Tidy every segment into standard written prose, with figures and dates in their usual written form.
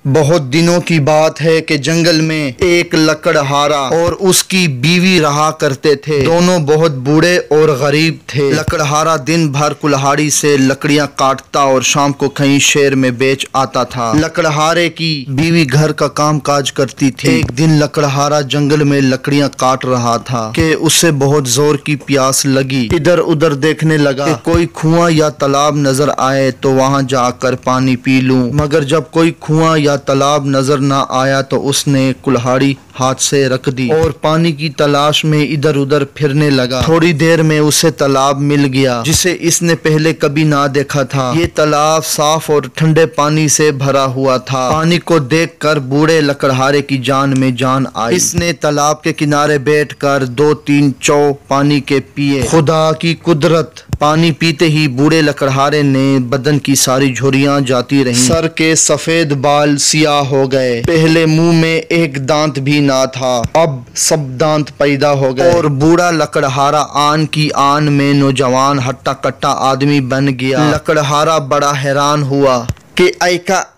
بہت دنوں کی بات ہے کہ جنگل میں ایک لکڑہارا اور اس کی بیوی رہا کرتے تھے۔ دونوں بہت بوڑھے اور غریب تھے۔ لکڑہارا دن بھر کلہاڑی سے لکڑیاں کاٹتا اور شام کو کہیں شہر میں بیچ آتا تھا۔ لکڑہارے کی بیوی گھر کا کام کاج کرتی تھی۔ ایک دن لکڑہارا جنگل میں لکڑیاں کاٹ رہا تھا کہ اسے بہت زور کی پیاس لگی۔ ادھر ادھر دیکھنے لگا کہ کوئی کنواں یا تالاب نظر آئے تو وہاں جا کر پانی پی لوں، مگر جب کوئی کنواں یا تالاب نظر نہ آیا تو اس نے کلہاڑی ہاتھ سے رکھ دی اور پانی کی تلاش میں ادھر ادھر پھرنے لگا۔ تھوڑی دیر میں اسے تالاب مل گیا جسے اس نے پہلے کبھی نہ دیکھا تھا۔ یہ تالاب صاف اور ٹھنڈے پانی سے بھرا ہوا تھا۔ پانی کو دیکھ کر بوڑھے لکڑہارے کی جان میں جان آئی۔ اس نے تالاب کے کنارے بیٹھ کر 2-3 چو پانی کے پیے۔ خدا کی قدرت! پانی پیتے ہی بوڑھے لکڑہارے نے بدن کی ساری جھریاں جاتی رہیں۔ سر کے سفید بال سیاہ ہو گئے۔ پہلے منہ میں ایک دانت بھی نہ تھا، اب سب دانت پیدا ہو گئے اور بوڑھا لکڑہارا آن کی آن میں نوجوان ہٹا کٹا آدمی بن گیا۔ لکڑہارا بڑا حیران ہوا کہ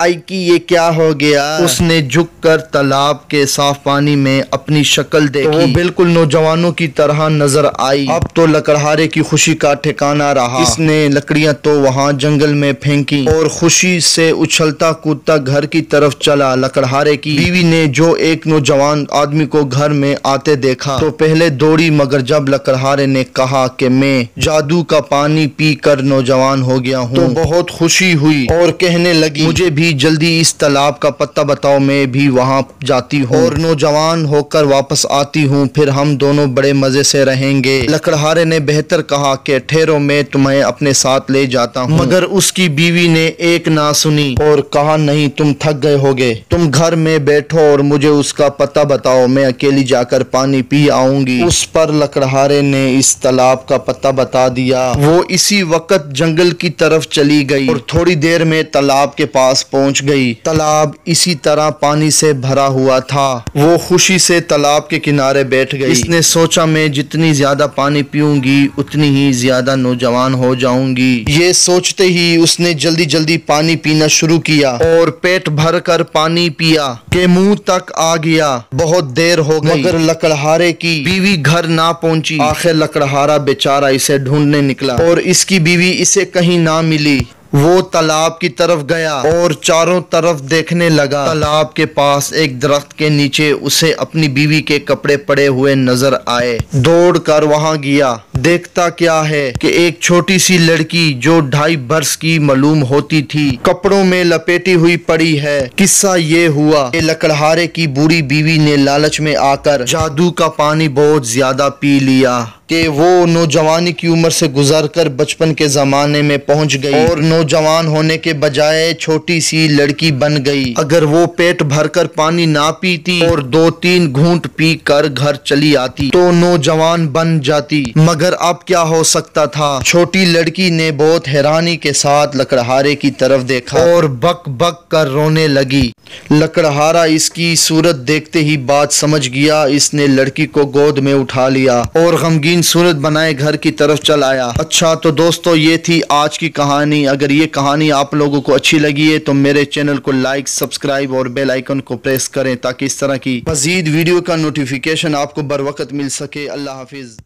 ایکی یہ کیا ہو گیا۔ اس نے جھک کر تالاب کے صاف پانی میں اپنی شکل دیکھی تو وہ بالکل نوجوانوں کی طرح نظر آئی۔ اب تو لکڑہارے کی خوشی کا ٹھکانہ رہا۔ اس نے لکڑیاں تو وہاں جنگل میں پھینکی اور خوشی سے اچھلتا کودتا گھر کی طرف چلا۔ لکڑہارے کی بیوی نے جو ایک نوجوان آدمی کو گھر میں آتے دیکھا تو پہلے دوڑی، مگر جب لکڑہارے نے کہا کہ میں جادو کا پانی پی کر نوجوان ہو گیا ہوں تو بہت خوشی ہوئی اور کہنے لگی، مجھے بھی جلدی اس تالاب کا پتہ بتاؤ، میں بھی وہاں جاتی ہوں اور نوجوان ہو کر واپس آتی ہوں، پھر ہم دونوں بڑے مزے سے رہیں گے۔ لکڑہارے نے بہتر کہا کہ ٹھہرو، میں تمہیں اپنے ساتھ لے جاتا ہوں، مگر اس کی بیوی نے ایک نہ سنی اور کہا، نہیں، تم تھک گئے ہوگے، تم گھر میں بیٹھو اور مجھے اس کا پتہ بتاؤ، میں اکیلی جا کر پانی پی آؤں گی۔ اس پر لکڑہارے نے اس تالاب کا پتہ بتا دیا۔ وہ اسی وقت جنگل کی طرف چلی گئی اور تھوڑی دیر میں تالاب کے پاس پہنچ گئی۔ تالاب اسی طرح پانی سے بھرا ہوا تھا۔ وہ خوشی سے تالاب کے کنارے بیٹھ گئی۔ اس نے سوچا، میں جتنی زیادہ پانی پیوں گی اتنی ہی زیادہ نوجوان ہو جاؤں گی۔ یہ سوچتے ہی اس نے جلدی جلدی پانی پینا شروع کیا اور پیٹ بھر کر پانی پیا کہ منہ تک آ گیا۔ بہت دیر ہو گئی مگر لکڑہارے کی بیوی گھر نہ پہنچی۔ آخر لکڑہارا بیچارہ اسے ڈھونڈنے نکلا اور اس کی بیوی اسے کہیں نہ ملی۔ وہ تالاب کی طرف گیا اور چاروں طرف دیکھنے لگا۔ تالاب کے پاس ایک درخت کے نیچے اسے اپنی بیوی کے کپڑے پڑے ہوئے نظر آئے۔ دوڑ کر وہاں گیا۔ دیکھتا کیا ہے کہ ایک چھوٹی سی لڑکی جو 2.5 برس کی معلوم ہوتی تھی کپڑوں میں لپیٹی ہوئی پڑی ہے۔ قصہ یہ ہوا کہ لکڑہارے کی بوڑھی بیوی نے لالچ میں آ کر جادو کا پانی بہت زیادہ پی لیا کہ وہ نوجوانی کی عمر سے گزر کر بچپن کے زمانے میں پہنچ گئی اور نوجوان ہونے کے بجائے چھوٹی سی لڑکی بن گئی۔ اگر وہ پیٹ بھر کر پانی نہ پیتی اور 2-3 گھونٹ پی کر گھر چلی آتی تو نوجوان بن جاتی، مگر اب کیا ہو سکتا تھا؟ چھوٹی لڑکی نے بہت حیرانی کے ساتھ لکڑہارے کی طرف دیکھا اور بک بک کر رونے لگی۔ لکڑہارا اس کی صورت دیکھتے ہی بات سمجھ گیا۔ اس نے لڑکی کو گود میں اٹھا لیا اور غمگین صورت بنائے گھر کی طرف چل آیا۔ اچھا تو دوستو، یہ تھی آج کی کہانی۔ اگر یہ کہانی آپ لوگوں کو اچھی لگی ہے تو میرے چینل کو لائک، سبسکرائب اور بیل آئیکن کو پریس کریں تاکہ اس طرح کی مزید ویڈیو کا نوٹیفیکیشن آپ کو بر وقت مل سکے۔ اللہ حافظ۔